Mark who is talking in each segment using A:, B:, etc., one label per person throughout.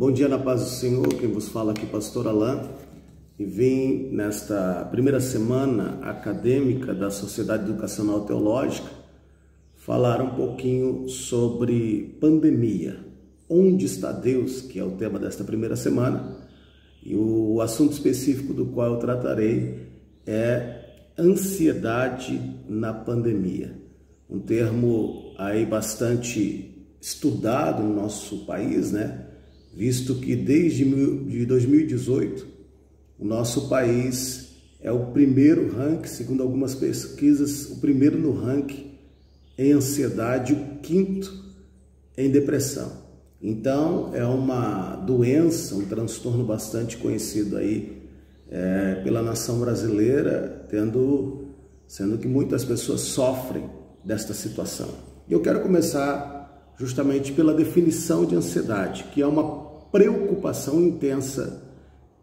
A: Bom dia na paz do Senhor, quem vos fala aqui é Pastor Alain, e vim nesta primeira semana acadêmica da Sociedade Educacional Teológica falar um pouquinho sobre pandemia. Onde está Deus, que é o tema desta primeira semana, e o assunto específico do qual eu tratarei é ansiedade na pandemia. Um termo aí bastante estudado no nosso país, né? Visto que desde 2018 o nosso país é o primeiro ranking, segundo algumas pesquisas, o primeiro no ranking em ansiedade, o quinto em depressão. Então é uma doença, um transtorno bastante conhecido aí pela nação brasileira, sendo que muitas pessoas sofrem desta situação. E eu quero começar justamente pela definição de ansiedade, que é uma preocupação intensa,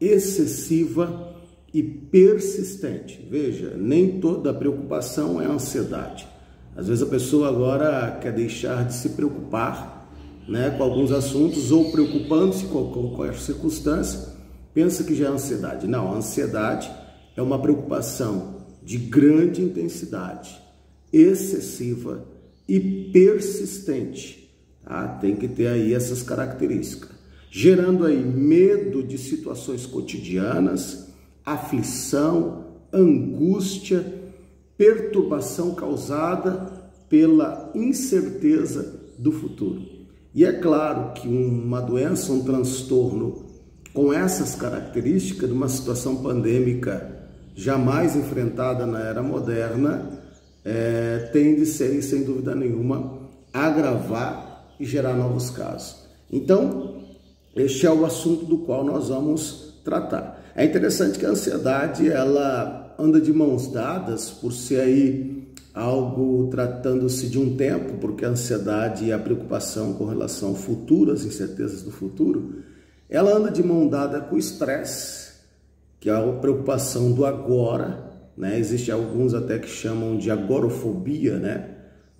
A: excessiva e persistente. Veja, nem toda preocupação é ansiedade. Às vezes a pessoa agora quer deixar de se preocupar, né, com alguns assuntos, ou preocupando-se com qualquer circunstância, pensa que já é ansiedade. Não, a ansiedade é uma preocupação de grande intensidade, excessiva e persistente. Tá? Tem que ter aí essas características, gerando aí medo de situações cotidianas, aflição, angústia, perturbação causada pela incerteza do futuro. E é claro que uma doença, um transtorno com essas características de uma situação pandêmica jamais enfrentada na era moderna, tende a ser, sem dúvida nenhuma, agravar e gerar novos casos. Então, este é o assunto do qual nós vamos tratar. É interessante que a ansiedade, ela anda de mãos dadas, por ser aí algo tratando-se de um tempo, porque a ansiedade e a preocupação com relação ao futuro, as incertezas do futuro, ela anda de mão dada com o estresse, que é a preocupação do agora, né? Existem alguns até que chamam de agorafobia, né?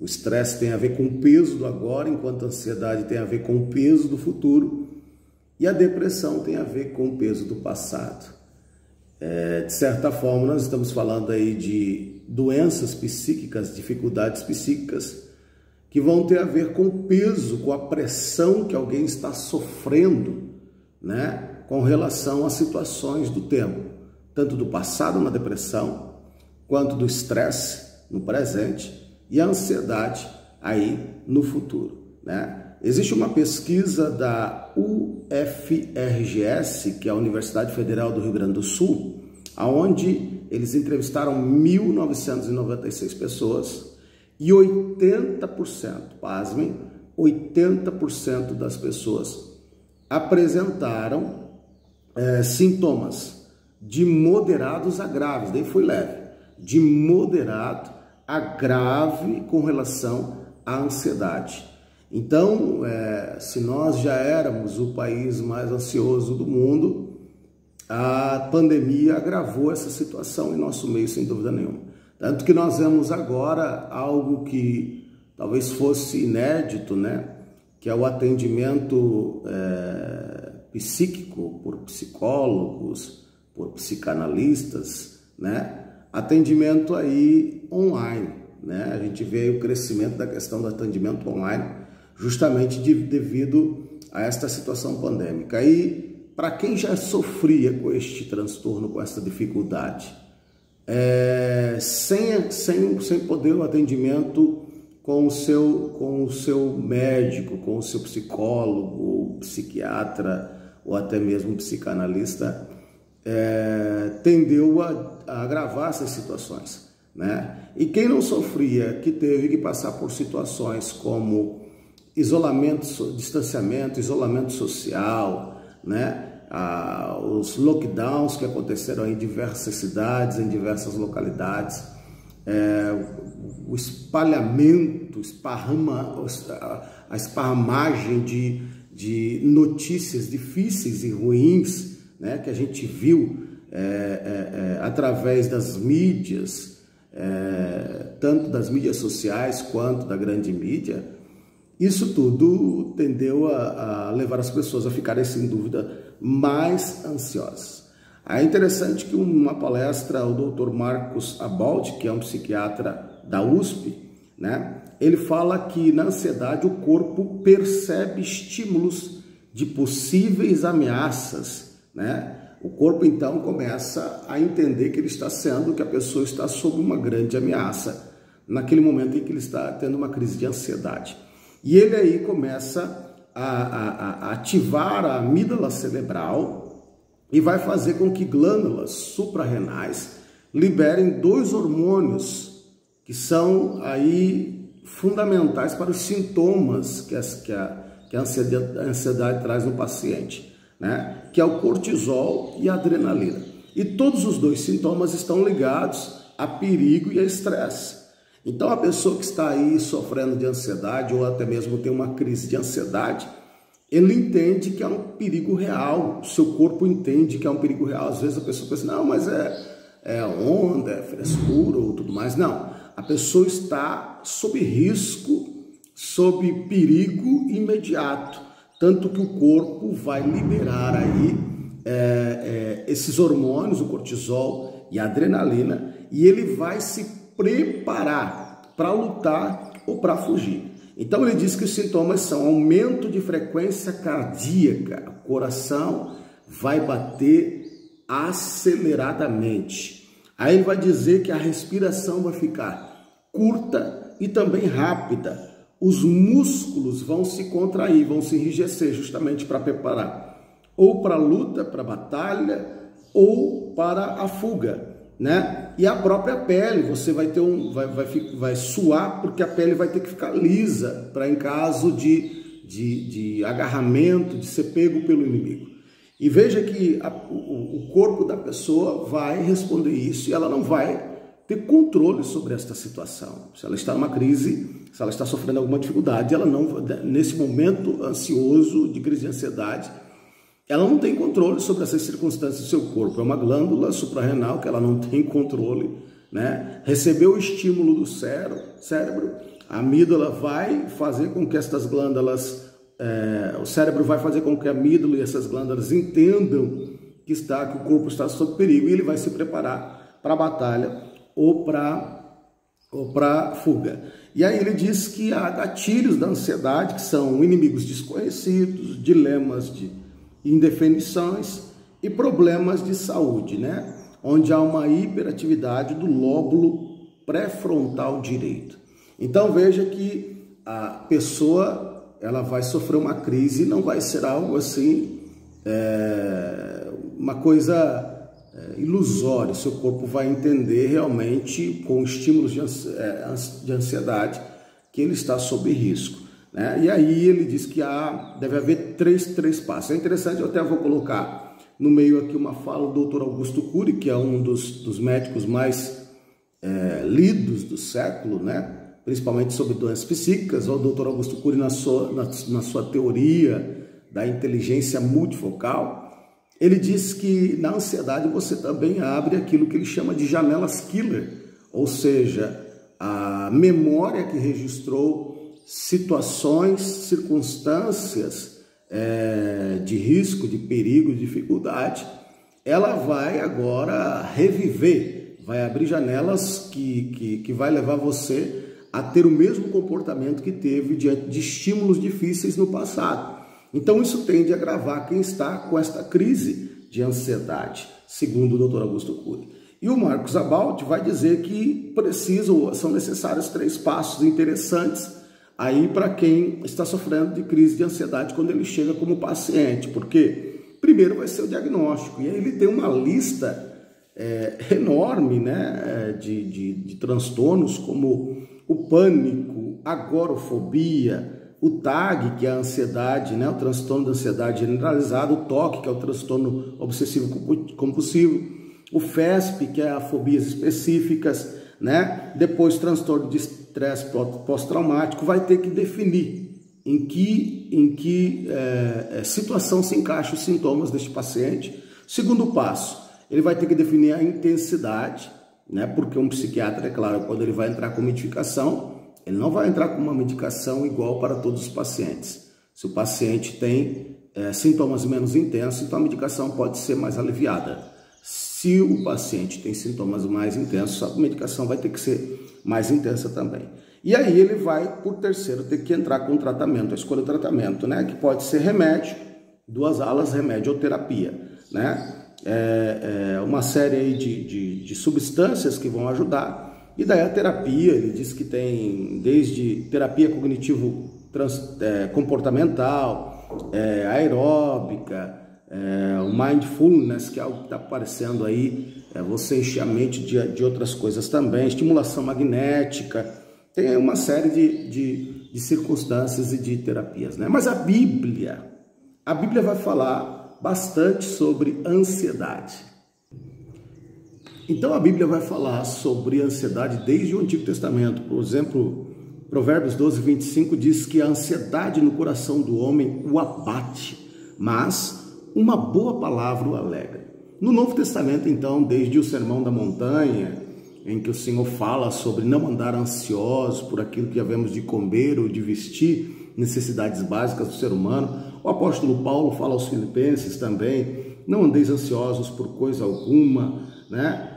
A: O estresse tem a ver com o peso do agora, enquanto a ansiedade tem a ver com o peso do futuro, e a depressão tem a ver com o peso do passado. De certa forma, nós estamos falando aí de doenças psíquicas, dificuldades psíquicas, que vão ter a ver com o peso, com a pressão que alguém está sofrendo, né, com relação às situações do tempo, tanto do passado na depressão, quanto do estresse no presente e a ansiedade aí no futuro, né? Existe uma pesquisa da UFRGS, que é a Universidade Federal do Rio Grande do Sul, onde eles entrevistaram 1.996 pessoas e 80%, pasmem, 80% das pessoas apresentaram sintomas de moderados a graves, daí foi leve, de moderado a grave com relação à ansiedade. Então, se nós já éramos o país mais ansioso do mundo, a pandemia agravou essa situação em nosso meio, sem dúvida nenhuma. Tanto que nós vemos agora algo que talvez fosse inédito, né? Que é o atendimento psíquico por psicólogos, por psicanalistas, né? Atendimento aí online, né? A gente vê o crescimento da questão do atendimento online, justamente devido a esta situação pandêmica. E para quem já sofria com este transtorno, com essa dificuldade, sem poder o atendimento com o seu médico, com o seu psicólogo, psiquiatra ou até mesmo psicanalista, tendeu a agravar essas situações, né? E quem não sofria, que teve que passar por situações como isolamento, distanciamento, isolamento social, né? Os lockdowns que aconteceram em diversas cidades, em diversas localidades, o espalhamento, a esparramagem de notícias difíceis e ruins, né? Que a gente viu através das mídias, tanto das mídias sociais quanto da grande mídia, Isso tudo tendeu a levar as pessoas a ficarem, sem dúvida, mais ansiosas. É interessante que uma palestra, o Dr. Marcos Abaldi, que é um psiquiatra da USP, né, ele fala que na ansiedade o corpo percebe estímulos de possíveis ameaças, né? O corpo então começa a entender que ele está sendo, que a pessoa está sob uma grande ameaça, naquele momento em que ele está tendo uma crise de ansiedade. E ele aí começa a ativar a amígdala cerebral e vai fazer com que glândulas suprarrenais liberem dois hormônios que são aí fundamentais para os sintomas que a ansiedade traz no paciente, né? Que é o cortisol e a adrenalina. E todos os dois sintomas estão ligados a perigo e a estresse. Então a pessoa que está aí sofrendo de ansiedade ou até mesmo tem uma crise de ansiedade, ele entende que é um perigo real, o seu corpo entende que é um perigo real. Às vezes a pessoa pensa, não, mas é onda, é frescura ou tudo mais. Não, a pessoa está sob risco, sob perigo imediato, tanto que o corpo vai liberar aí esses hormônios, o cortisol e a adrenalina, e ele vai se preparar para lutar ou para fugir. Então ele diz que os sintomas são aumento de frequência cardíaca, o coração vai bater aceleradamente. Aí ele vai dizer que a respiração vai ficar curta e também rápida. Os músculos vão se contrair, vão se enrijecer justamente para preparar ou para a luta, para a batalha ou para a fuga, né? E a própria pele, você vai ter vai suar porque a pele vai ter que ficar lisa para em caso de agarramento, de ser pego pelo inimigo. E veja que o corpo da pessoa vai responder isso e ela não vai ter controle sobre esta situação. Se ela está numa crise, se ela está sofrendo alguma dificuldade, ela não, nesse momento ansioso, de crise de ansiedade, ela não tem controle sobre essas circunstâncias do seu corpo. É uma glândula suprarrenal que ela não tem controle, né? Recebeu o estímulo do cérebro, a amígdala vai fazer com que estas glândulas, o cérebro vai fazer com que a amígdala e essas glândulas entendam que o corpo está sob perigo e ele vai se preparar para a batalha ou para fuga. E aí ele diz que há gatilhos da ansiedade, que são inimigos desconhecidos, dilemas de indefinições e problemas de saúde, né? Onde há uma hiperatividade do lóbulo pré-frontal direito. Então veja que a pessoa ela vai sofrer uma crise e não vai ser algo assim, uma coisa ilusória. Seu corpo vai entender realmente com estímulos de ansiedade que ele está sob risco, né? E aí ele diz que deve haver três passos. É interessante, eu até vou colocar no meio aqui uma fala do Dr. Augusto Cury, que é um dos médicos mais lidos do século, né? Principalmente sobre doenças psíquicas. O Dr. Augusto Cury, na sua teoria da inteligência multifocal, ele diz que na ansiedade você também abre aquilo que ele chama de janelas killer, ou seja, a memória que registrou situações, circunstâncias de risco, de perigo, de dificuldade, ela vai agora reviver, vai abrir janelas que vai levar você a ter o mesmo comportamento que teve diante de estímulos difíceis no passado. Então isso tende a agravar quem está com esta crise de ansiedade, segundo o Dr. Augusto Cury. E o Marcos Abaldi vai dizer que são necessários 3 passos interessantes aí para quem está sofrendo de crise de ansiedade quando ele chega como paciente, porque primeiro vai ser o diagnóstico, e aí ele tem uma lista enorme, né, de transtornos como o pânico, agorafobia, o TAG, que é a ansiedade, né, o transtorno da ansiedade generalizada, o TOC, que é o transtorno obsessivo compulsivo, o FESP, que é a fobias específicas, né? Depois transtorno de estresse pós-traumático, vai ter que definir em que situação se encaixam os sintomas deste paciente. Segundo passo, ele vai ter que definir a intensidade, né? Porque um psiquiatra, é claro, quando ele vai entrar com medicação, Ele não vai entrar com uma medicação igual para todos os pacientes. Se o paciente tem sintomas menos intensos, então a medicação pode ser mais aliviada. Se o paciente tem sintomas mais intensos, a medicação vai ter que ser mais intensa também. E aí ele vai, por terceiro, ter que entrar com tratamento, a escolha do tratamento, né? Que pode ser remédio, 2 alas, remédio ou terapia, né? Uma série aí de substâncias que vão ajudar. E daí a terapia, ele diz que tem desde terapia cognitivo-comportamental, aeróbica, o mindfulness, que é algo que está aparecendo aí, você encher a mente de outras coisas também, estimulação magnética, tem uma série de circunstâncias e de terapias, né? Mas a Bíblia vai falar bastante sobre ansiedade. Então a Bíblia vai falar sobre ansiedade desde o Antigo Testamento. Por exemplo, Provérbios 12, 25 diz que a ansiedade no coração do homem o abate, mas uma boa palavra o alegra. No Novo Testamento, então, desde o Sermão da Montanha, em que o Senhor fala sobre não andar ansiosos por aquilo que havemos de comer ou de vestir, necessidades básicas do ser humano. O apóstolo Paulo fala aos Filipenses também, não andeis ansiosos por coisa alguma, né?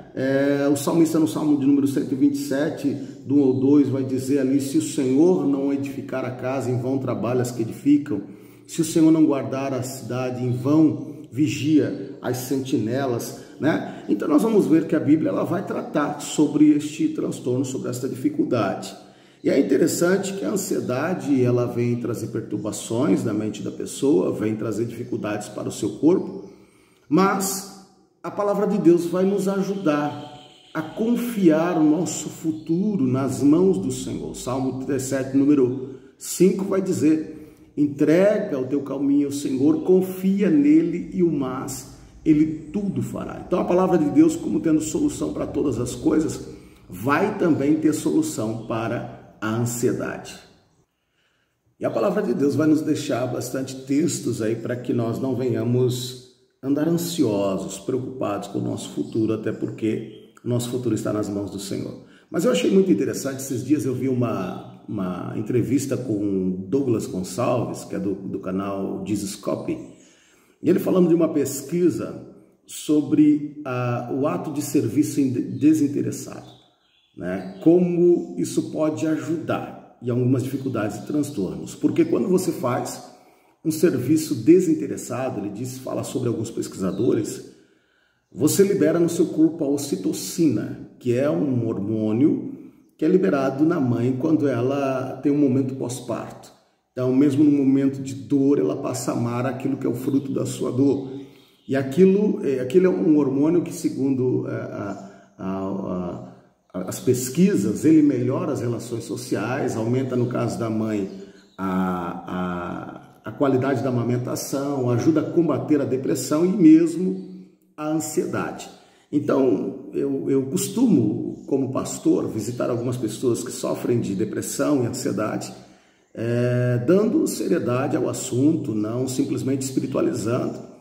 A: O salmista no Salmo de número 127, do 1 ao 2, vai dizer ali, se o Senhor não edificar a casa, em vão trabalham as que edificam. Se o Senhor não guardar a cidade, em vão vigia as sentinelas, né? Então nós vamos ver que a Bíblia ela vai tratar sobre este transtorno, sobre esta dificuldade. E é interessante que a ansiedade ela vem trazer perturbações na mente da pessoa, vem trazer dificuldades para o seu corpo, mas a palavra de Deus vai nos ajudar a confiar o nosso futuro nas mãos do Senhor. Salmo 37, número 5 vai dizer: entrega o teu caminho ao Senhor, confia nele e o mais, ele tudo fará. Então a palavra de Deus, como tendo solução para todas as coisas, vai também ter solução para a ansiedade. E a palavra de Deus vai nos deixar bastante textos aí para que nós não venhamos andar ansiosos, preocupados com o nosso futuro, até porque o nosso futuro está nas mãos do Senhor. Mas eu achei muito interessante, esses dias eu vi uma entrevista com Douglas Gonçalves, que é do canal Dizescope, e ele falando de uma pesquisa sobre o ato de serviço desinteressado, né? Como isso pode ajudar em algumas dificuldades e transtornos. Porque quando você faz um serviço desinteressado, fala sobre alguns pesquisadores, você libera no seu corpo a ocitocina, que é um hormônio que é liberado na mãe quando ela tem um momento pós-parto. Então, mesmo no momento de dor, ela passa a amar aquilo que é o fruto da sua dor. E aquilo é um hormônio que, segundo as pesquisas, ele melhora as relações sociais, aumenta, no caso da mãe, a qualidade da amamentação, ajuda a combater a depressão e mesmo a ansiedade. Então, eu costumo, como pastor, visitar algumas pessoas que sofrem de depressão e ansiedade, dando seriedade ao assunto, não simplesmente espiritualizando.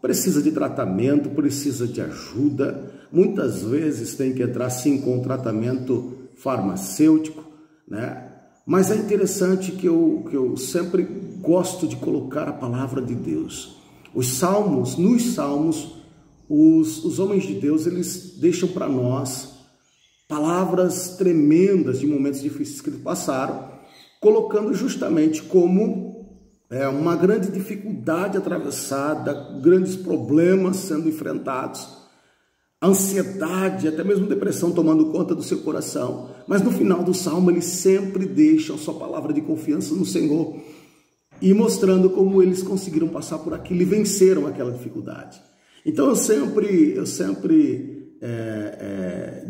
A: Precisa de tratamento, precisa de ajuda, muitas vezes tem que entrar sim com tratamento farmacêutico, né? Mas é interessante que eu sempre gosto de colocar a palavra de Deus. Nos Salmos, os homens de Deus, eles deixam para nós palavras tremendas de momentos difíceis que eles passaram, colocando justamente como uma grande dificuldade atravessada, grandes problemas sendo enfrentados, ansiedade, até mesmo depressão tomando conta do seu coração. Mas no final do Salmo, eles sempre deixam sua palavra de confiança no Senhor e mostrando como eles conseguiram passar por aquilo e venceram aquela dificuldade. Então eu sempre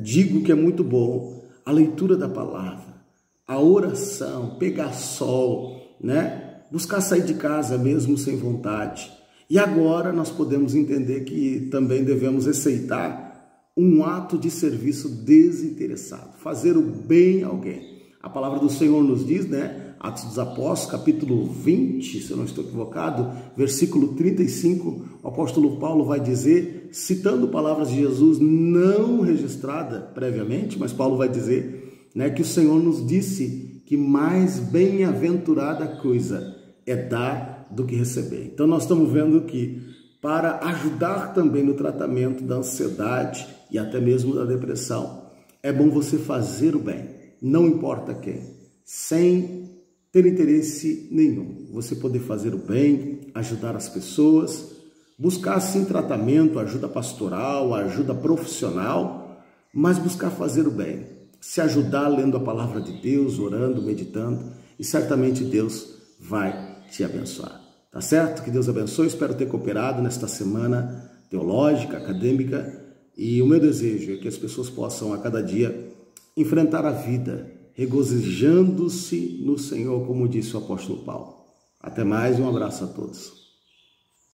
A: digo que é muito bom a leitura da palavra, a oração, pegar sol, né? Buscar sair de casa mesmo sem vontade. E agora nós podemos entender que também devemos aceitar um ato de serviço desinteressado, fazer o bem a alguém. A palavra do Senhor nos diz, né? Atos dos Apóstolos, capítulo 20, se eu não estou equivocado, versículo 35, o apóstolo Paulo vai dizer, citando palavras de Jesus não registrada previamente, mas Paulo vai dizer, né, que o Senhor nos disse que mais bem-aventurada coisa é dar do que receber. Então nós estamos vendo que para ajudar também no tratamento da ansiedade e até mesmo da depressão, é bom você fazer o bem, não importa quem, sem ter interesse nenhum. Você poder fazer o bem, ajudar as pessoas, buscar sim tratamento, ajuda pastoral, ajuda profissional, mas buscar fazer o bem, se ajudar lendo a palavra de Deus, orando, meditando, e certamente Deus vai te abençoar. Tá certo? Que Deus abençoe. Espero ter cooperado nesta semana teológica, acadêmica, e o meu desejo é que as pessoas possam a cada dia enfrentar a vida, regozijando-se no Senhor, como disse o apóstolo Paulo. Até mais, um abraço a todos.